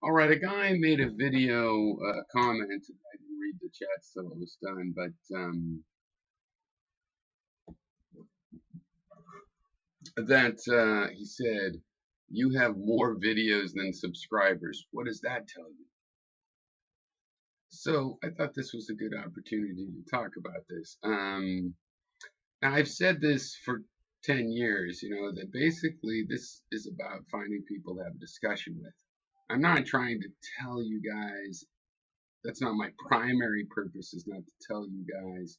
All right, a guy made a video comment. I didn't read the chat till it was done, but he said, "You have more videos than subscribers." What does that tell you? So I thought this was a good opportunity to talk about this. Now I've said this for 10 years, that basically this is about finding people to have a discussion with. I'm not trying to tell you guys. That's not my primary purpose, is not to tell you guys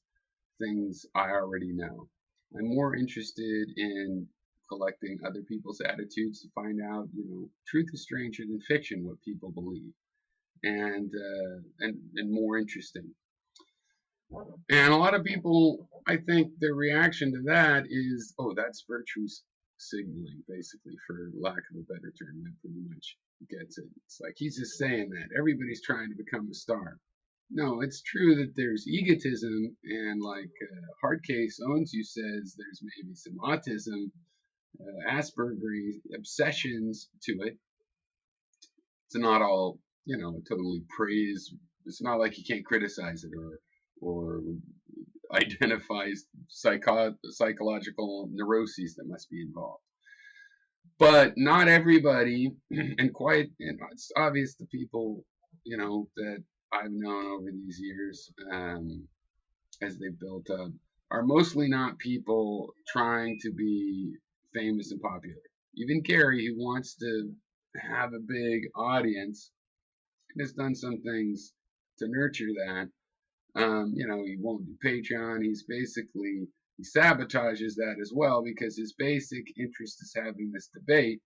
things I already know. I'm more interested in collecting other people's attitudes to find out, truth is stranger than fiction, what people believe, and more interesting. And a lot of people, I think their reaction to that is, oh, that's virtue signaling, basically, for lack of a better term. That pretty much gets it. It's like he's just saying that everybody's trying to become a star. No, it's true that there's egotism, and like Hardcase Owens you says, there's maybe some autism, Asperger obsessions to it. It's not all, totally praise. It's not like you can't criticize it or identifies psychological neuroses that must be involved. But not everybody, and it's obvious the people, that I've known over these years, as they built up, are mostly not people trying to be famous and popular. Even Gary, who wants to have a big audience, has done some things to nurture that. He won't do Patreon. He sabotages that as well, because his basic interest is having this debate,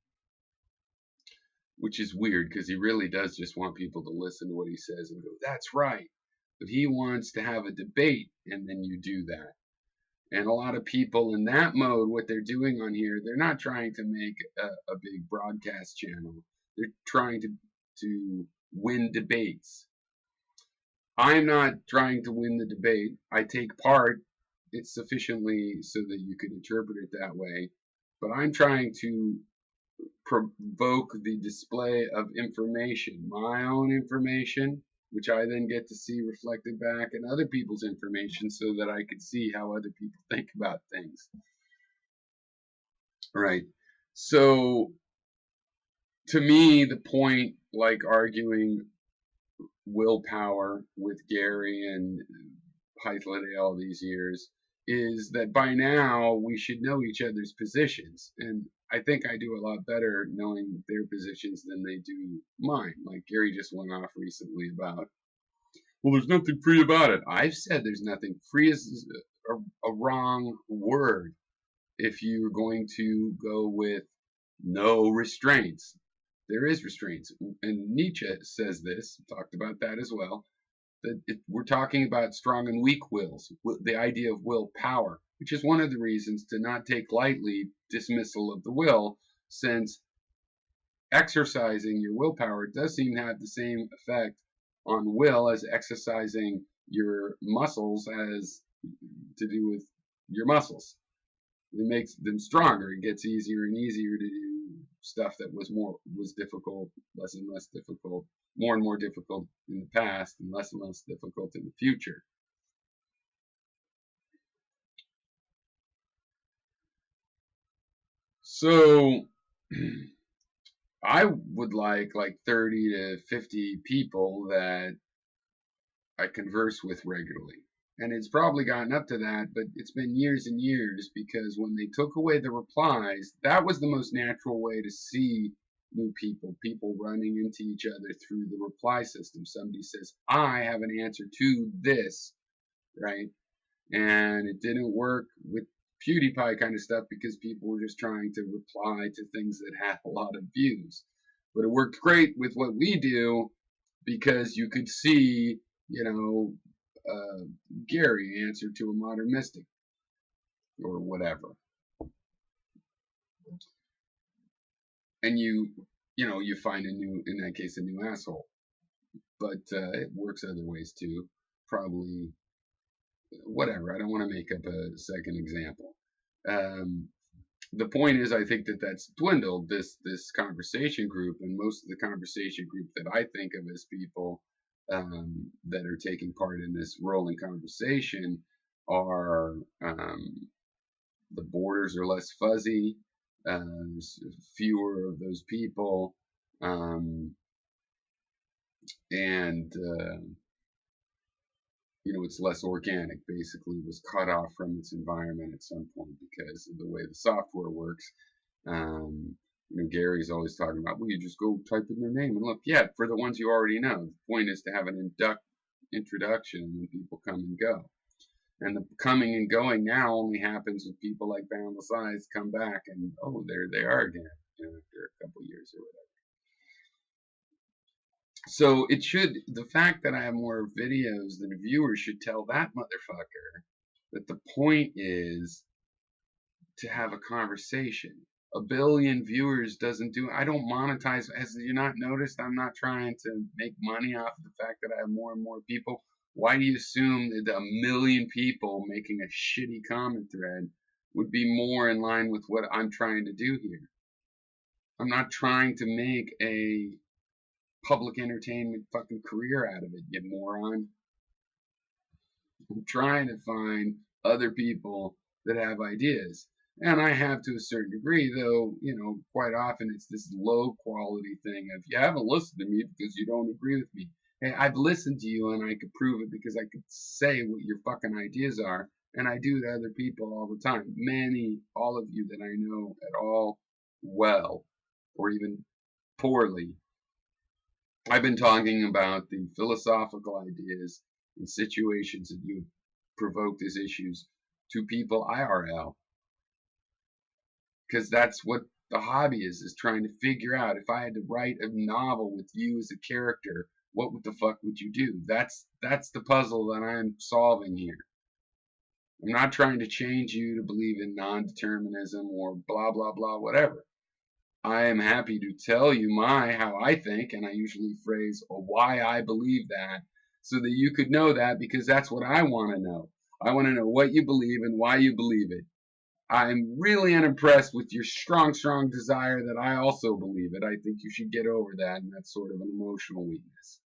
which is weird because he really does just want people to listen to what he says and go, that's right. But he wants to have a debate, and then you do that. And a lot of people in that mode, what they're doing on here, they're not trying to make a big broadcast channel. They're trying to win debates. I'm not trying to win the debate. I take part. It's sufficiently so that you can interpret it that way. But I'm trying to provoke the display of information, my own information, which I then get to see reflected back in other people's information, so that I can see how other people think about things. Right. So to me, the point, like arguing willpower with Gary and Hythloday all these years, is that by now we should know each other's positions. And I think I do a lot better knowing their positions than they do mine. Like Gary just went off recently about, well, there's nothing free about it. I've said there's nothing free is a wrong word if you're going to go with no restraints. There is restraints. And Nietzsche says this, talked about that as well, that we're talking about strong and weak wills, the idea of willpower, which is one of the reasons to not take lightly dismissal of the will, since exercising your willpower does seem to have the same effect on will as exercising your muscles has to do with your muscles. It makes them stronger. It gets easier and easier to do stuff that was difficult, less and less difficult, more and more difficult in the past, and less difficult in the future. So I would like 30 to 50 people that I converse with regularly. And it's probably gotten up to that, but it's been years and years, because when they took away the replies, that was the most natural way to see new people running into each other through the reply system. Somebody says, I have an answer to this, right? And it didn't work with PewDiePie kind of stuff because people were just trying to reply to things that had a lot of views. But it worked great with what we do, because you could see, Gary answer to a modern mystic or whatever. And you find in that case, a new asshole. But it works other ways too. Probably, whatever. I don't want to make up a second example. the point is, I think that that's dwindled, this conversation group, and most of the conversation group that I think of as people that are taking part in this rolling conversation are the borders are less fuzzy. There's fewer of those people, and it's less organic. Basically, it was cut off from its environment at some point because of the way the software works. Um, Gary's always talking about, well, you just go type in their name and look. Yeah, for the ones you already know. The point is to have an introduction, and then people come and go. And the coming and going now only happens with people like Boundless Eyes come back and, oh, there they are again, after a couple years or whatever. So the fact that I have more videos than viewers should tell that motherfucker that the point is to have a conversation. A billion viewers doesn't do, I don't monetize. As you not noticed, I'm not trying to make money off of the fact that I have more and more people. Why do you assume that a million people making a shitty comment thread would be more in line with what I'm trying to do here? I'm not trying to make a public entertainment fucking career out of it, you moron. I'm trying to find other people that have ideas. And I have to a certain degree, though, quite often it's this low quality thing of, you haven't listened to me because you don't agree with me. Hey, I've listened to you and I could prove it because I could say what your fucking ideas are. And I do to other people all the time. All of you that I know at all well, or even poorly, I've been talking about the philosophical ideas and situations that you provoked as issues to people IRL, because that's what the hobby is trying to figure out, if I had to write a novel with you as a character, what the fuck would you do? That's the puzzle that I'm solving here. I'm not trying to change you to believe in non-determinism or blah blah blah whatever. I am happy to tell you how I think, and I usually phrase why I believe that, so that you could know that, because that's what I want to know. I want to know what you believe and why you believe it. I'm really unimpressed with your strong desire that I also believe it. I think you should get over that, and that's sort of an emotional weakness.